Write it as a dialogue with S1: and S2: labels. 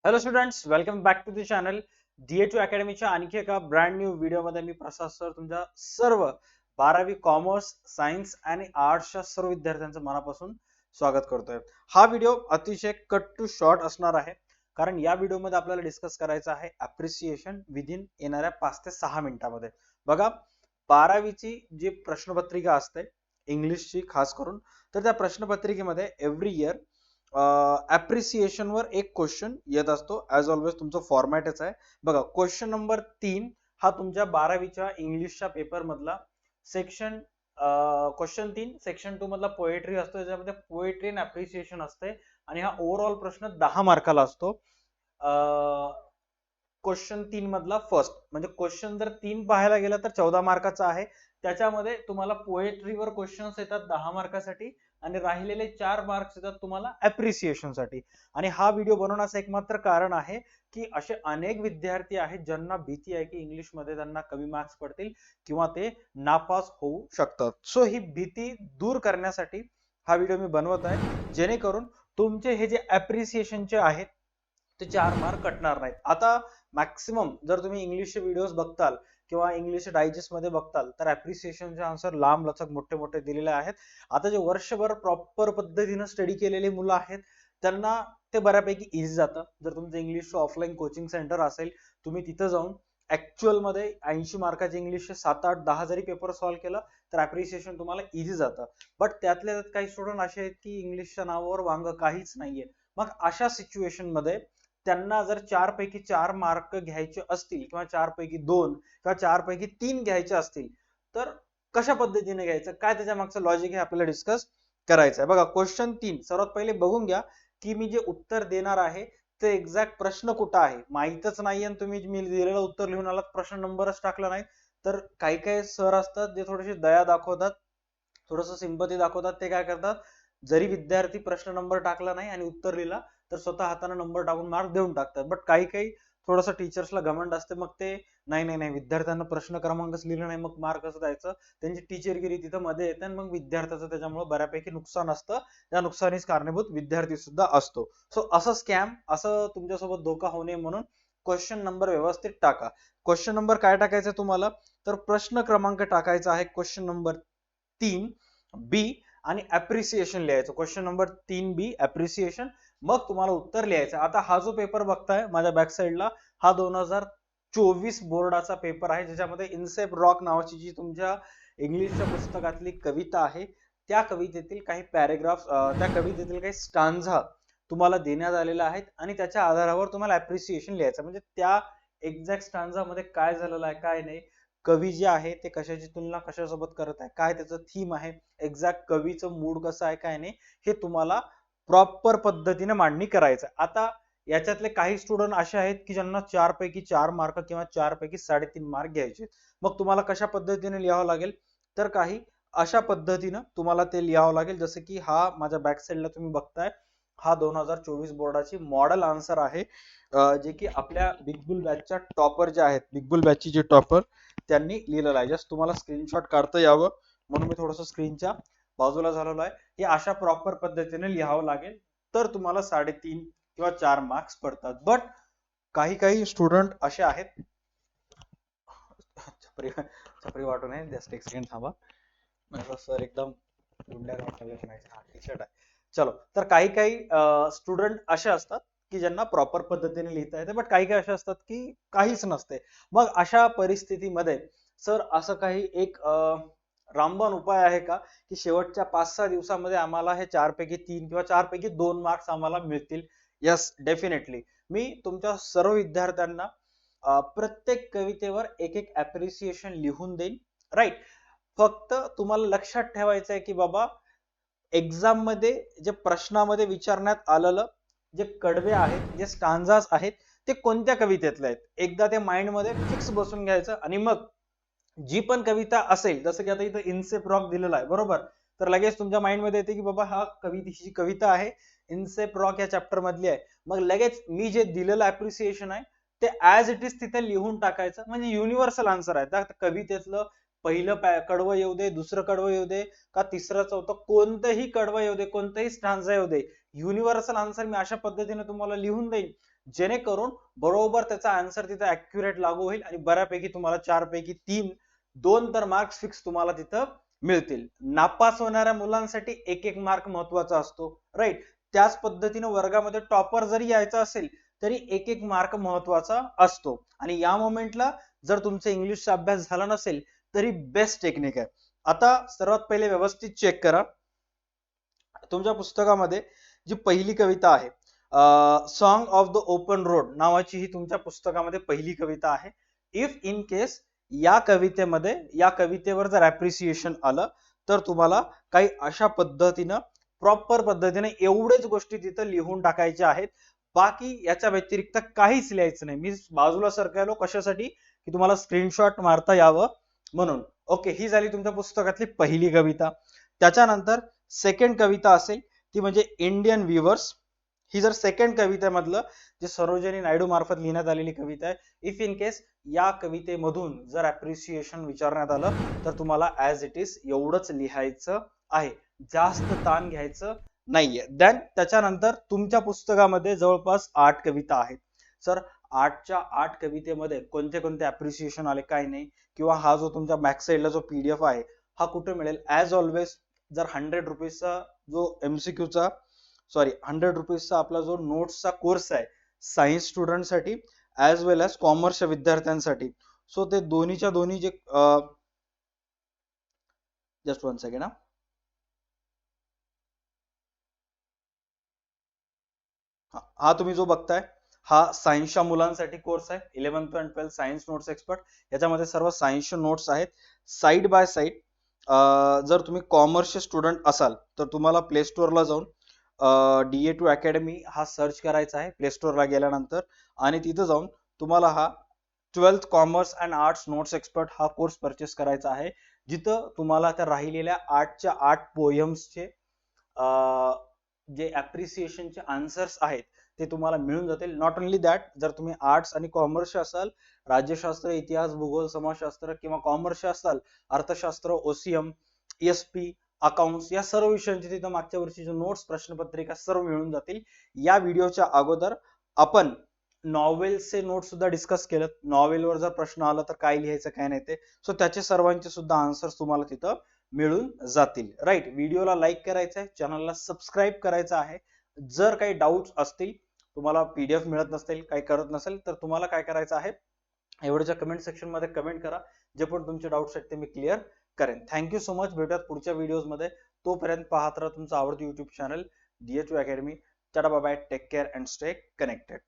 S1: Hello students, welcome back to the channel DA2 अकॅडमीच्या आणखी एका ब्रँड न्यू व्हिडिओमध्ये मी प्रसाद सर तुमच्या सर्व 12वी कॉमर्स, सायन्स आणि आर्ट्सच्या सर्व विद्यार्थ्यांचं मनापासून स्वागत करतोय. हा व्हिडिओ अतिशय कट टू शॉर्ट असणार आहे, कारण या व्हिडिओमध्ये आपल्याला डिस्कस करायचं आहे अप्रिसिएशन विदिन येणाऱ्या 5 ते 6 मिनिटांमध्ये. बघा, 12वीची जी प्रश्नपत्रिका असते इंग्लिशची खास करून, तर त्या प्रश्नपत्रिकेमध्ये एव्हरी इयर वर एक क्वेश्चन येत असतो. ऍज ऑलवेज तुमचं फॉर्मॅटच आहे. बघा, क्वेश्चन नंबर 3 हा तुमच्या 12वीच्या इंग्लिशच्या पेपर मधला सेक्शन क्वेश्चन 3 सेक्शन 2 मधला पोएट्री असतो. त्याच्यामध्ये पोएट्री अँड अप्रिसिएशन असते आणि हा ओव्हरऑल प्रश्न 10 मार्काला असतो. क्वेश्चन 3 मधला फर्स्ट म्हणजे क्वेश्चन जर 3 पाहायला गेला तर 14 मार्काचा आहे. त्याच्यामध्ये तुम्हाला पोएट्रीवर क्वेश्चन्स येतात 10 मार्कासाठी आणि राहिलेले 4 मार्क्स येतात तुम्हाला अप्रिसिएशन साठी. आणि हा व्हिडिओ बनवण्याचं एकमात्र कारण आहे की असे अनेक विद्यार्थी आहेत ज्यांना भीती आहे की इंग्लिश मध्ये त्यांना कमी मार्क्स पडतील किंवा ते नापास होऊ शकतात. सो ही भीती दूर करण्यासाठी हा व्हिडिओ मी बनवत आहे, जेणेकरून तुमचे हे जे अप्रिसिएशनचे आहेत ते 4 मार्क कटणार नाहीत. आता मॅक्सिमम जर तुम्ही इंग्लिशचे व्हिडिओज बघताल किंवा इंग्लिश डायजेस्ट मध्ये बघताल तर अप्रिसिएशनचे आन्सर लांब लचक मोठे मोठे दिलेले आहेत. आता जे वर्षभर प्रॉपर पद्धतीने स्टडी केलेले मुलं आहेत त्यांना ते बऱ्यापैकी इझी जातं. जर तुमचं इंग्लिश ऑफलाईन कोचिंग सेंटर असेल, तुम्ही तिथं जाऊन ऍक्च्युअल मध्ये 80 मार्काचे इंग्लिशचे 7, 8, 10 जरी पेपर सॉल्व्ह केलं तर अप्रिसिएशन तुम्हाला इझी जातं. बट त्यातल्या त्यात काही स्टुडंट असे आहेत की इंग्लिशच्या नावावर वांग काहीच नाहीये. मग अशा सिच्युएशन मध्ये त्यांना जर 4 पैकी 4 मार्क घ्यायचे असतील किंवा 4 पैकी 2 किंवा 4 पैकी 3 घ्यायचे असतील तर कशा पद्धतीने घ्यायचं, काय त्याच्या मागचं लॉजिक हे आपल्याला डिस्कस करायचं आहे. बघा, क्वेश्चन 3 सर्वात पहिले बघून घ्या की मी जे उत्तर देणार आहे ते एक्झॅक्ट प्रश्न कुठं आहे माहीतच नाही आणि तुम्ही मी दिलेलं उत्तर लिहून आलात, प्रश्न नंबरच टाकला नाही. तर काही काही सर असतात जे थोडेसे दया दाखवतात, थोडस सिंपती दाखवतात. ते काय करतात, जरी विद्यार्थी प्रश्न नंबर टाकला नाही आणि उत्तर लिहिला तर स्वतः हाताने नंबर टाकून मार्क देऊन टाकतात. बट काही काही थोडंसं टीचर्सला घमंड असते, मग ते नाही नाही नाही विद्यार्थ्यांना प्रश्न क्रमांकच लिहिलं नाही मग मार्क कसं द्यायचं, त्यांची टीचरगिरी तिथं मध्ये येते आणि मग विद्यार्थ्याचं त्याच्यामुळे बऱ्यापैकी नुकसान असतं. त्या नुकसानीस कारणीभूत विद्यार्थी सुद्धा असतो. सो असं स्कॅम, असं तुमच्यासोबत धोका होऊ नये म्हणून क्वेश्चन नंबर व्यवस्थित टाका. क्वेश्चन नंबर काय टाकायचं तुम्हाला, तर प्रश्न क्रमांक टाकायचा आहे क्वेश्चन नंबर 3 बी आणि अप्रिसिएशन लिहायचं. क्वेश्चन नंबर 3 बी अप्रिसिएशन, मग तुम्हाला उत्तर लिहायचं. आता हा जो पेपर बघताय माझ्या बॅक साईडला, हा 2024 बोर्डाचा पेपर आहे, ज्याच्यामध्ये इन्सेप रॉक नावाची जी तुमच्या इंग्लिशच्या पुस्तकातली कविता आहे त्या कवितेतील काही पॅरेग्राफ, त्या कवितेतील काही स्टांझा तुम्हाला देण्यात आलेल्या आहेत आणि त्याच्या आधारावर तुम्हाला अप्रिसिएशन लिहायचं. म्हणजे त्या एक्झॅक्ट स्टांझा मध्ये काय झालेलं आहे काय नाही, कवी जे आहे ते कशाची तुलना कशासोबत करत आहे, काय त्याचं थीम आहे, एक्झॅक्ट कवीचं मूड कसं आहे काय नाही, हे तुम्हाला प्रॉपर पद्धतीने मांडणी करायचं. आता याच्यातले काही स्टुडंट असे आहेत की ज्यांना 4 पैकी 4 मार्क किंवा 4 पैकी 3.5 मार्क घ्यायचे. मग तुम्हाला कशा पद्धतीने लिहावं लागेल, तर काही अशा पद्धतीनं तुम्हाला ते लिहावं लागेल. जसं की हा माझ्या बॅक साईडला तुम्ही बघताय, हा 2024 बोर्डाची मॉडेल आन्सर आहे, जे की आपल्या बिग बुल बॅचच्या टॉपर जे आहेत, बिग बुल बॅचची जे टॉपर त्यांनी लिहिलेलं आहे. जस्ट तुम्हाला स्क्रीनशॉट काढता यावं म्हणून मी थोडस स्क्रीनच्या बाजूला झालेलो आहे. हे अशा प्रॉपर पद्धतीने लिहावं लागेल तर तुम्हाला 3.5 किंवा 4 मार्क्स पडतात. बट काही काही स्टुडंट असे आहेत, छपरी छपरी वाटू नये, जस्ट एक सेकंड थांबा. माझा सर एकदम टी शर्ट आहे. चलो, तर काही काही स्टुडंट असे असतात की ज्यांना प्रॉपर पद्धतीने लिहिता येते, बट काही काही असे असतात की काहीच नसते. मग अशा परिस्थितीमध्ये सर असं काही एक रामबाण उपाय आहे का की शेवटच्या 5-6 दिवसामध्ये आम्हाला हे 4 पैकी 3 किंवा 4 पैकी 2 मार्क्स आम्हाला मिळतील? यस, डेफिनेटली मी तुमच्या सर्व विद्यार्थ्यांना प्रत्येक कवितेवर एक एक अप्रिसिएशन लिहून देईन. राईट, फक्त तुम्हाला लक्षात ठेवायचं आहे की बाबा, एक्झाम मध्ये जे प्रश्नामध्ये विचारण्यात आलेलं जे कडवे आहेत, जे स्टांजास आहेत, ते कोणत्या कवितेतले आहेत एकदा ते माइंड मध्ये फिक्स बसून घ्यायचं. आणि मग जी पण कविता असेल, जसं की आता इथं इन्सेप रॉक दिलेला आहे बरोबर, तर लगेच तुमच्या माइंड मध्ये येते की बाबा हा ही कविता आहे इन्सेप रॉक या चॅप्टर मधली आहे. मग लगेच मी जे दिलेलं अप्रिसिएशन आहे ते ऍज इट इज तिथे लिहून टाकायचं. म्हणजे युनिव्हर्सल आन्सर आहे त्या कवितेतलं. पहिलं कडवं येऊ दे, दुसरं कडवं येऊ दे का तिसरं चौथं, कोणतंही कडवं येऊ दे, कोणतंही स्टांजा येऊ दे, युनिव्हर्सल आन्सर मी अशा पद्धतीने तुम्हाला लिहून देईन जेणेकरून बरोबर त्याचा आन्सर तिथे ऍक्युरेट लागू होईल आणि बऱ्यापैकी तुम्हाला 4 पैकी 3, 2 तर मार्क्स फिक्स तुम्हाला तिथं मिळतील. नापास होणाऱ्या मुलांसाठी एक एक मार्क महत्वाचा असतो, राईट. त्याच पद्धतीने वर्गामध्ये टॉपर जरी यायचा असेल तरी एक एक मार्क महत्वाचा असतो. आणि या मोमेंटला जर तुमचा इंग्लिशचा अभ्यास झाला नसेल तरी बेस्ट टेक्निक आहे. आता सर्वात पहिले व्यवस्थित चेक करा तुमच्या पुस्तकामध्ये जी पहिली कविता आहे, song of the open road नावाची ही तुमच्या पुस्तकामध्ये पहिली कविता आहे. इफ इन केस या कवितेवर जर अप्रिसिएशन आलं तर तुम्हाला काही अशा पद्धतीनं प्रॉपर पद्धतीने एवढेच गोष्टी तिथं लिहून टाकायच्या आहेत. बाकी याच्या व्यतिरिक्त काहीच लिहायचं नाही. मी बाजूला सरकायलो कशासाठी की तुम्हाला स्क्रीनशॉट मारता यावं म्हणून. ओके, ही झाली तुमच्या पुस्तकातली पहिली कविता. त्याच्यानंतर सेकंड कविता असेल ती म्हणजे इंडियन व्ह्यूअर्स. ही जर सेकंड कवितेमधलं जे सरोजिनी नायडू मार्फत लिहिण्यात आलेली कविता आहे. इफ इन केस या कवितेमधून जर अप्रिसिएशन विचारण्यात आलं तर तुम्हाला ऍज इट इज एवढंच लिहायचं आहे, जास्त ताण घ्यायचं नाहीये. देन त्याच्यानंतर तुमच्या पुस्तकामध्ये जवळपास 8 कविता आहेत. सर 8च्या 8 कवितेमध्ये कोणते कोणते अप्रिसिएशन आले काय नाही, किंवा हा जो तुमच्या बॅक साईडला जो पीडीएफ आहे हा कुठे मिळेल? ऍज ऑलवेज जर 100 रुपीजचा जो एमसीक्यूचा 100 रुपीजचा आपला जो नोट्सचा कोर्स आहे सायन्स स्टुडंटसाठी ऍज वेल एज कॉमर्सच्या विद्यार्थ्यांसाठी, सो ते दोन्हीच्या दोन्ही जे जस्ट 1 सेकंड हा तुम्ही जो बघताय हा सायन्सच्या मुलांसाठी कोर्स आहे. 11th and 12th science notes expert. याच्यामध्ये सर्व सायन्सचे नोट्स आहेत साइड बाय साइड. जर तुम्ही कॉमर्सचे स्टुडंट असाल तर तुम्हाला प्ले स्टोअरला जाऊन DA2 अकॅडमी हा सर्च करायचा आहे प्ले स्टोअरला गेल्यानंतर, आणि तिथं जाऊन तुम्हाला हा 12th commerce and arts notes expert हा कोर्स परचेस करायचा आहे, जिथं तुम्हाला त्या राहिलेल्या 8च्या 8 पोयम्सचे जे अप्रिसिएशनचे आन्सर्स आहेत ते तुम्हाला मिळून जातील. नॉट ओनली दॅट, जर तुम्ही आर्ट्स आणि कॉमर्स असाल, राज्यशास्त्र, इतिहास, भूगोल, समाजशास्त्र किंवा कॉमर्स असाल, अर्थशास्त्र, OCM, ESP, अकाउंट्स या सर्व विषयांचे तिथं मागच्या वर्षीचे नोट्स, प्रश्नपत्रिका सर्व मिळून जातील. या व्हिडिओच्या अगोदर आपण नॉवेल्सचे नोट सुद्धा डिस्कस केलं. नॉवेलवर जर प्रश्न आला तर काय लिहायचं काय नाही ते, सो त्याचे सर्वांचे सुद्धा आन्सर्स तुम्हाला तिथं मिळून जातील. राईट, व्हिडिओला लाईक करायचं आहे, चॅनलला सबस्क्राईब करायचं आहे. जर काही डाऊट्स असतील, तुम्हाला पीडीएफ मिळत नसेल, काही करत नसेल तर तुम्हाला काय करायचं आहे, एवढ्याच्या कमेंट सेक्शन मध्ये कमेंट करा. जे पण तुमचे डाऊट्स आहेत ते मी क्लिअर करेन. Thank you so much. भेटूयात पुढच्या व्हिडिओज मध्ये. तोपर्यंत पाहत राहा तुमचं आवडतं YouTube channel DA2 academy. Tata bye bye, take care and stay connected.